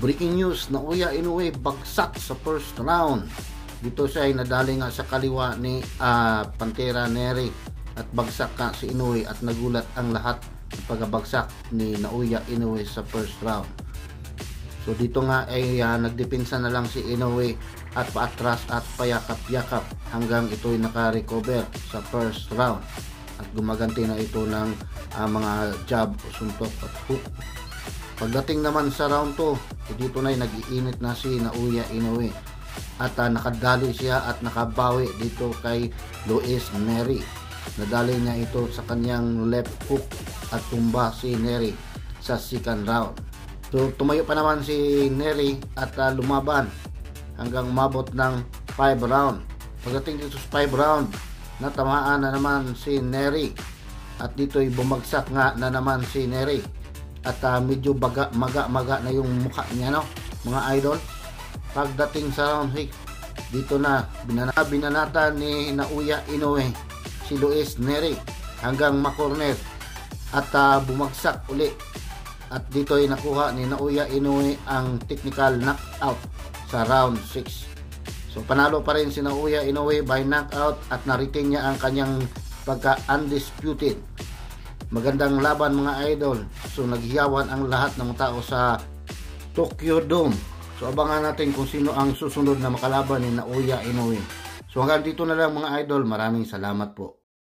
Breaking news, Naoya Inoue bagsak sa first round. Dito siya ay nadali nga sa kaliwa ni Pantera Nery at bagsak ka si Inoue at nagulat ang lahat ng pagbagsak ni Naoya Inoue sa first round. So dito nga ay nagdepensa na lang si Inoue at paatras at payakap-yakap hanggang ito'y naka-recover sa first round at gumaganti na ito ng mga jab, suntok at hook. Pagdating naman sa round 2, dito na nag-iinit na si Naoya Inoue at nakadali siya at nakabawi dito kay Luis Nery. Nadali niya ito sa kanyang left hook at tumba si Nery sa second round. So tumayo pa naman si Nery at lumaban hanggang umabot ng 5 round. Pagdating dito sa 5 round, natamaan na naman si Nery at dito'y bumagsak nga na naman si Nery. At medyo maga na yung mukha niya, no, mga idol. Pagdating sa round 6, dito na binanata ni Naoya Inoue si Luis Nery hanggang makorner at bumagsak uli. At dito ay nakuha ni Naoya Inoue ang technical knockout sa round 6. So panalo pa rin si Naoya Inoue by knockout at na-retain niya ang kanyang pagka-undisputed. Magandang laban mga idol. So naghiyawan ang lahat ng tao sa Tokyo Dome. So abangan natin kung sino ang susunod na makalaban ni Naoya Inoue. So hanggang dito na lang mga idol. Maraming salamat po.